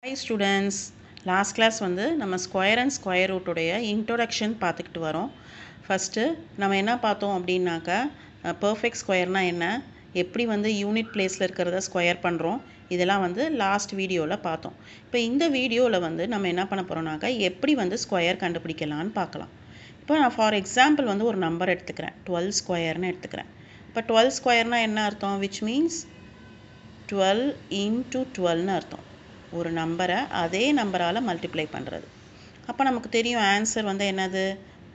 Hi students, last class வந்து நம்ம square and square ரூட்டுடைய introduction பார்த்துக்கிட்டு வரோம். ஃபஸ்ட்டு நம்ம என்ன பார்த்தோம் அப்படின்னாக்கா பர்ஃபெக்ட் ஸ்கொயர்னால் என்ன, எப்படி வந்து யூனிட் பிளேஸில் இருக்கிறத ஸ்கொயர் பண்ணுறோம், இதெல்லாம் வந்து லாஸ்ட் வீடியோவில் பார்த்தோம். இப்போ இந்த வீடியோவில் வந்து நம்ம என்ன பண்ண போகிறோம்னாக்கா எப்படி வந்து ஸ்கொயர் கண்டுபிடிக்கலான்னு பார்க்கலாம். இப்போ நான் ஃபார் எக்ஸாம்பிள் வந்து ஒரு நம்பர் எடுத்துக்கிறேன், 12 ஸ்கொயர்னு எடுத்துக்கிறேன். இப்போ 12 ஸ்கொயர்னால் என்ன அர்த்தம், விச் மீன்ஸ் 12 into 12ன்னு அர்த்தம். ஒரு நம்பரை அதே நம்பரால் மல்டிப்ளை பண்ணுறது. அப்போ நமக்கு தெரியும் ஆன்சர் வந்து என்னது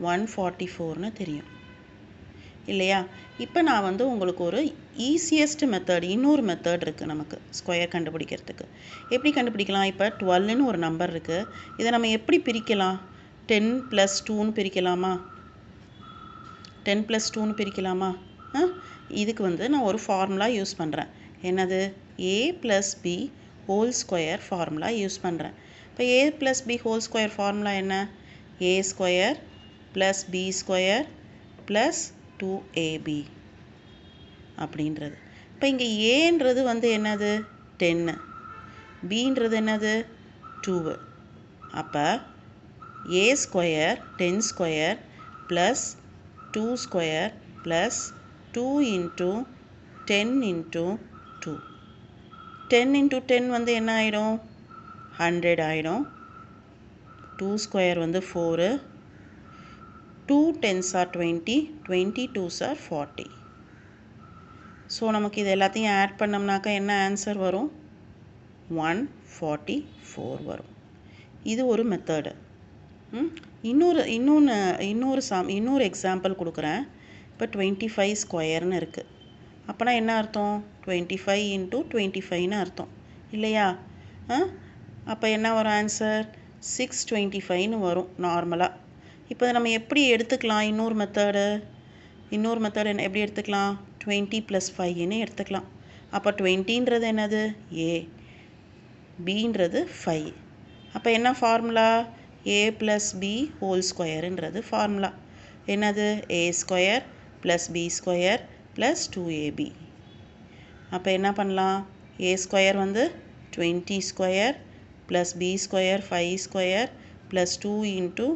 144ன்னு தெரியும் இல்லையா. இப்போ நான் வந்து உங்களுக்கு ஒரு ஈஸியஸ்ட் மெத்தட், இன்னொரு மெத்தட் இருக்குது நமக்கு ஸ்கொயர் கண்டுபிடிக்கிறதுக்கு. எப்படி கண்டுபிடிக்கலாம், இப்போ 12ன்னு ஒரு நம்பர் இருக்குது, இதை நம்ம எப்படி பிரிக்கலாம், 10 + 2ன்னு பிரிக்கலாமா, 10 + 2ன்னு பிரிக்கலாமா. இதுக்கு வந்து நான் ஒரு ஃபார்முலா யூஸ் பண்ணுறேன், என்னது a + b whole square formula use பண்ணுறேன். இப்போ a + b whole square formula என்ன, a² + b² + 2ab அப்படின்றது. இப்போ இங்கே ஏன்றது வந்து என்னது 10, bன்றது என்னது 2. அப்போ a² 10² + 2² + 2 × 10 × 2. 10 × 10 வந்து என்ன ஆகிடும் 100 ஆகிடும். 2² வந்து 4, 2 10s are 20, 20 2s are 40. So நமக்கு இது எல்லாத்தையும் ஆட் பண்ணோம்னாக்கா என்ன ஆன்சர் வரும், 144 வரும். இது ஒரு மெத்தடு. இன்னொரு எக்ஸாம்பிள் கொடுக்குறேன். இப்போ 25 ஸ்கொயர்னு இருக்குது. அப்போனா என்ன அர்த்தம், 25 × 25ன்னு அர்த்தம் இல்லையா. அப்போ என்ன வரும் ஆன்சர் 625ன்னு வரும் நார்மலாக. இப்போ நம்ம எப்படி எடுத்துக்கலாம், இன்னொரு மெத்தடு என்ன எப்படி எடுத்துக்கலாம், 20 + 5ன்னு எடுத்துக்கலாம். அப்போ 20ன்றது என்னது a, bன்றது 5. அப்போ என்ன ஃபார்முலா, a + b ஹோல் ஸ்கொயருன்றது ஃபார்முலா, என்னது a² + b² + 2ab. அப்போ என்ன பண்ணலாம், a² வந்து 20² + b² 5² + 2 ×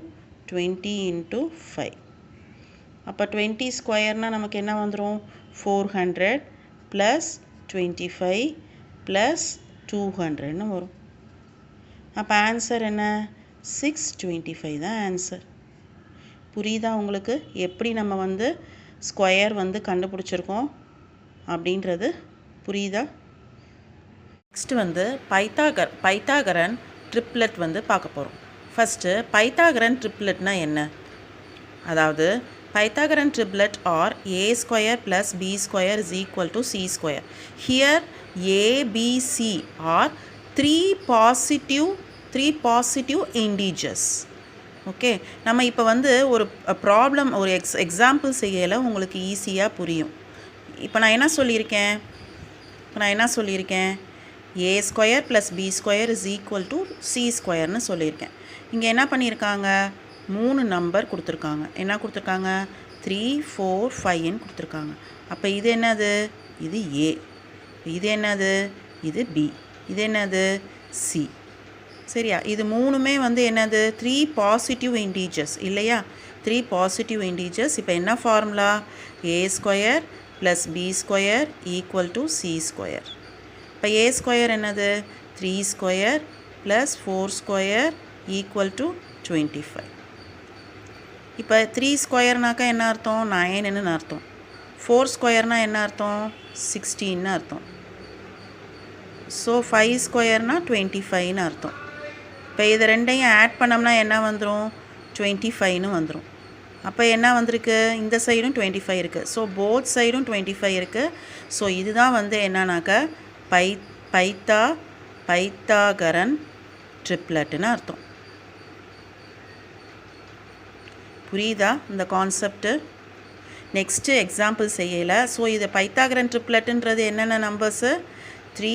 20 × 5. அப்போ 20 ஸ்கொயர்னால் நமக்கு என்ன வந்துடும், 400 + 25 + 200ன்னு வரும். அப்போ ஆன்சர் என்ன 625 தான் ஆன்சர். புரியுதா உங்களுக்கு, எப்படி நம்ம வந்து ஸ்கொயர் வந்து கண்டுபிடிச்சிருக்கோம் அப்படின்றது புரியுதா. நெக்ஸ்ட் வந்து பைத்தாகரன் ட்ரிப்லெட் வந்து பார்க்க போகிறோம். ஃபஸ்ட்டு பைத்தாகரன் ட்ரிப்லெட்னா என்ன, அதாவது பைத்தாகரன் triplet or a² + b² = c². Here a, b, c are three positive integers. Okay, நம்ம இப்போ வந்து ஒரு ப்ராப்ளம், ஒரு எக்ஸாம்பிள் செய்யலை, உங்களுக்கு ஈஸியாக புரியும். இப்போ நான் என்ன சொல்லியிருக்கேன், a² + b² = c²ன்னு சொல்லியிருக்கேன். இங்கே என்ன பண்ணியிருக்காங்க, 3 நம்பர் கொடுத்துருக்காங்க. என்ன கொடுத்துருக்காங்க, 3 4 5ன்னு கொடுத்துருக்காங்க. அப்போ இது என்னது, இது a, இது என்னது, இது b, இது என்னது c. சரியா, இது மூணுமே வந்து என்னது 3 பாசிட்டிவ் இன்டீஜர்ஸ் இல்லையா, 3 பாசிட்டிவ் இன்டீஜர்ஸ். இப்போ என்ன ஃபார்முலா, a² + b² = c². இப்போ a² என்னது 3² + 4² = 25. இப்போ 3² என்ன அர்த்தம், 9ன்னு அர்த்தம். 4² என்ன அர்த்தம், 16ன்னு அர்த்தம். ஸோ 5² 25ன்னு அர்த்தம். இப்போ இது ரெண்டையும் ஆட் பண்ணோம்னா என்ன வந்துடும், 25ன்னு வந்துடும். அப்போ என்ன வந்திருக்கு, இந்த சைடும் 25 இருக்குது. ஸோ போத் சைடும் 25 இருக்குது. ஸோ இதுதான் வந்து என்னன்னாக்கா பைத்தாகரன் ட்ரிப்லெட்னு அர்த்தம். புரியுதா இந்த கான்செப்டு. நெக்ஸ்ட்டு எக்ஸாம்பிள் செய்யலை. ஸோ இது பைத்தாகரன் ட்ரிப்லெட்டுன்றது என்னென்ன நம்பர்ஸு, 3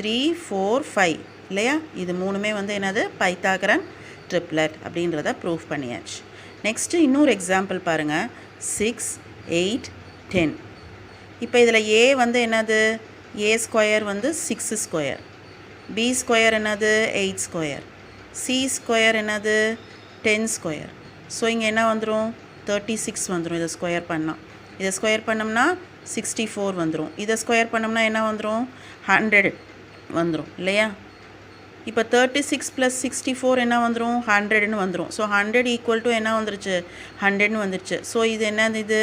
3 4 5 இல்லையா. இது மூணுமே வந்து என்னது பைத்தாகரன் ட்ரிப்லெட் அப்படின்றத ப்ரூவ் பண்ணியாச்சு. நெக்ஸ்ட்டு இன்னொரு எக்ஸாம்பிள் பாருங்கள், 6 8 10. இப்போ இதில் a வந்து என்னது, a² வந்து 6². b ஸ்கொயர் என்னது 8 ஸ்கொயர், c ஸ்கொயர் என்னது 10 ஸ்கொயர். ஸோ இங்கே என்ன வந்துடும் 36 வந்துடும். இதை ஸ்கொயர் பண்ணால், இதை ஸ்கொயர் பண்ணோம்னா 64 வந்துடும். இதை ஸ்கொயர் பண்ணோம்னா என்ன வந்துடும் 100 வந்துடும் இல்லையா. இப்போ 36 + 64 என்ன வந்துடும் 100ன்னு வந்துடும். ஸோ 100 ஈக்குவல் டு என்ன வந்துருச்சு 100ன்னு வந்துருச்சு. ஸோ இது என்னது இது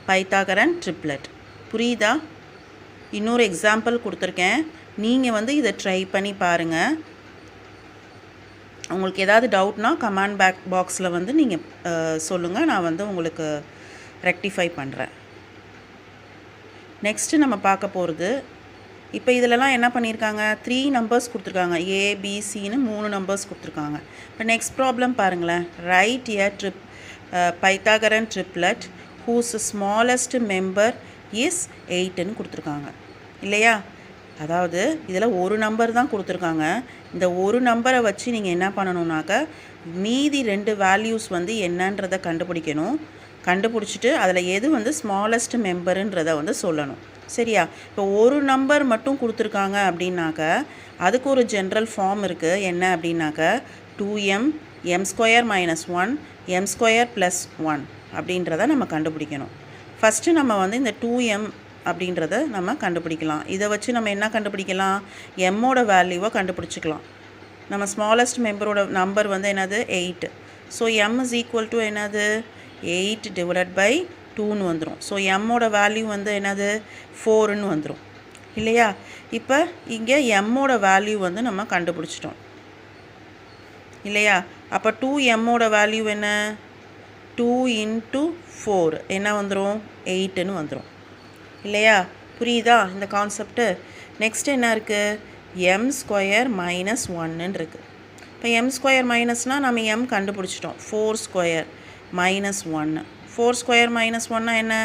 பைத்தாகரன் ட்ரிப்ளெட். புரியுதா? இன்னொரு எக்ஸாம்பிள் கொடுத்துருக்கேன், நீங்கள் வந்து இதை ட்ரை பண்ணி பாருங்கள். உங்களுக்கு ஏதாவது டவுட்னா கமெண்ட் பாக்ஸில் வந்து நீங்கள் சொல்லுங்கள், நான் வந்து உங்களுக்கு ரெக்டிஃபை பண்ணுறேன். நெக்ஸ்ட்டு நம்ம பார்க்க போகிறது, இப்போ இதிலலாம் என்ன பண்ணியிருக்காங்க 3 நம்பர்ஸ் கொடுத்துருக்காங்க, ஏபிசின்னு 3 நம்பர்ஸ் கொடுத்துருக்காங்க. இப்போ நெக்ஸ்ட் ப்ராப்ளம் பாருங்களேன். Right a Pythagorean triplet whose smallest member is 8ன்னு கொடுத்துருக்காங்க இல்லையா. அதாவது இதில் ஒரு நம்பர் தான் கொடுத்துருக்காங்க. இந்த ஒரு நம்பரை வச்சு நீங்கள் என்ன பண்ணணுன்னாக்கா மீதி 2 வேல்யூஸ் வந்து என்னன்றதை கண்டுபிடிக்கணும். கண்டுபிடிச்சிட்டு அதில் எது வந்து ஸ்மாலஸ்ட் மெம்பருன்றதை வந்து சொல்லணும். சரியா? இப்போ ஒரு நம்பர் மட்டும் கொடுத்துருக்காங்க அப்படின்னாக்க அதுக்கு ஒரு ஜென்ரல் ஃபார்ம் இருக்குது. என்ன அப்படின்னாக்க 2m m² - 1 m² + 1 அப்படின்றத நம்ம கண்டுபிடிக்கணும். ஃபஸ்ட்டு நம்ம வந்து இந்த 2m அப்படின்றத நம்ம கண்டுபிடிக்கலாம். இதை வச்சு நம்ம என்ன கண்டுபிடிக்கலாம், எம்மோட வேல்யூவை கண்டுபிடிச்சிக்கலாம். நம்ம ஸ்மாலஸ்ட் மெம்பரோட நம்பர் வந்து என்னது 8. ஸோ m = என்னது 8 / 2ன்னு வந்துடும். ஸோ எம்மோட வேல்யூ வந்து என்னது 4ன்னு வந்துடும் இல்லையா. இப்போ இங்கே எம்மோட வேல்யூ வந்து நம்ம கண்டுபிடிச்சிட்டோம் இல்லையா. அப்போ 2mோட வேல்யூ என்ன 2 × 4 என்ன வந்துடும் 8ன்னு வந்துடும் இல்லையா. புரியுதா இந்த கான்செப்ட்டு? நெக்ஸ்ட் என்ன இருக்குது m² - 1ன்னு இருக்குது. இப்போ m² மைனஸ்னால் நம்ம m கண்டுபிடிச்சிட்டோம். 4² - 1 4² - 1 என்ன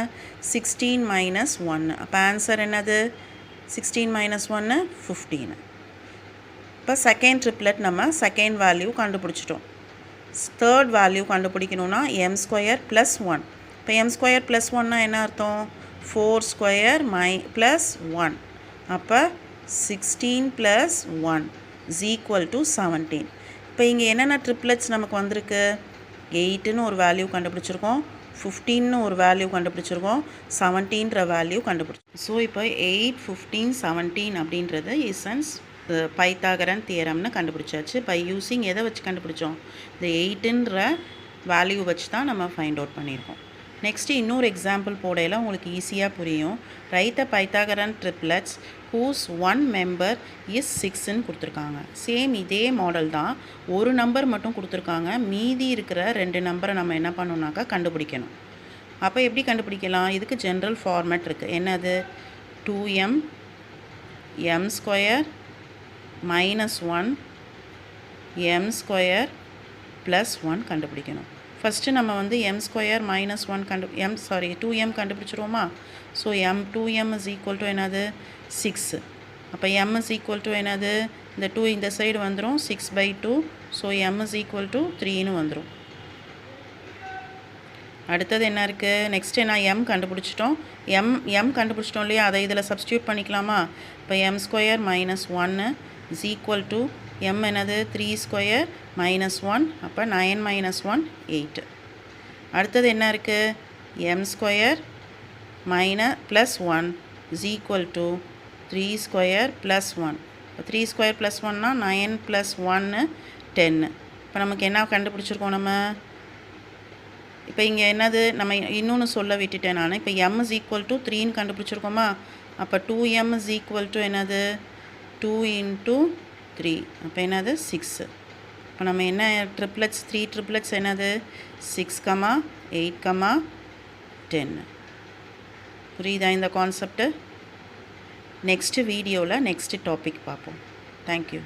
16 - 1. அப்போ ஆன்சர் என்னது 16 - 1 15. இப்போ செகண்ட் ட்ரிப்ளெட் நம்ம செகண்ட் வேல்யூ கண்டுபிடிச்சிட்டோம். தேர்ட் வேல்யூ கண்டுபிடிக்கணும்னா m² + 1. இப்போ m² + 1னா என்ன அர்த்தம் 4² + 1. அப்போ 16 + 1 = 17. இப்போ இங்கே என்னென்ன ட்ரிப்ளெட்ஸ் நமக்கு வந்திருக்கு 8ன்னு ஒரு வேல்யூ கண்டுபிடிச்சிருக்கோம், 15ன்னு ஒரு வேல்யூ கண்டுபிடிச்சிருக்கோம், 17ன்ற வேல்யூ கண்டுபிடிச்சிருக்கோம். ஸோ இப்போ 8, 15, 17 அப்படின்றது இசன்ஸ் பைத்தாகரன் தியரம்னு கண்டுபிடிச்சாச்சு. பை யூஸிங் எதை வச்சு கண்டுபிடிச்சோம் இந்த 8ன்ற வேல்யூ வச்சு தான் நம்ம ஃபைண்ட் அவுட் பண்ணியிருக்கோம். நெக்ஸ்ட்டு இன்னொரு எக்ஸாம்பிள் போடையில் உங்களுக்கு ஈஸியாக புரியும். Right the Pythagorean triplets whose 1 member is 6ன்னு கொடுத்துருக்காங்க. சேம் இதே மாடல் தான், ஒரு நம்பர் மட்டும் கொடுத்துருக்காங்க, மீதி இருக்கிற 2 நம்பரை நம்ம என்ன பண்ணணுன்னாக்கா கண்டுபிடிக்கணும். அப்போ எப்படி கண்டுபிடிக்கலாம், இதுக்கு ஜென்ரல் ஃபார்மேட் இருக்குது. என்னது 2m m² - 1 m² + 1 கண்டுபிடிக்கணும். ஃபஸ்ட்டு நம்ம வந்து m² - 1 2m கண்டுபிடிச்சிருவோமா. ஸோ 2m = என்னது 6. அப்போ m = என்னது இந்த 2 இந்த சைடு வந்துடும் 6/2. ஸோ m = 3ன்னு வந்துடும். அடுத்தது என்ன இருக்குது நெக்ஸ்ட்டு நான் m கண்டுபிடிச்சிட்டோம். m கண்டுபிடிச்சிட்டோம் இல்லையா, அதை இதில் சப்ஸ்டியூட் பண்ணிக்கலாமா. இப்போ m² - 1 = m என்னது 3² - 1. அப்போ 9 - 1 8. அடுத்தது என்ன இருக்குது m² - +1 = 3² + 1. இப்போ 3² + 1னா 9 + 1 10. இப்போ நமக்கு என்ன கண்டுபிடிச்சிருக்கோம் நம்ம. இப்போ இங்கே என்னது நம்ம இன்னொன்று சொல்ல விட்டுட்டேன் நான். இப்போ m = 3ன்னு கண்டுபிடிச்சிருக்கோமா. அப்போ 2m = என்னது 2 × 3. அப்போ என்னது 6. இப்போ நம்ம என்ன ட்ரிப்ளெட்ஸ் 3 ட்ரிப்ளெட்ஸ் என்னது 6, 8, 10. புரியுதா இந்த கான்செப்ட்டு? நெக்ஸ்ட்டு வீடியோவில் நெக்ஸ்ட்டு டாபிக் பார்ப்போம். தேங்க்யூ.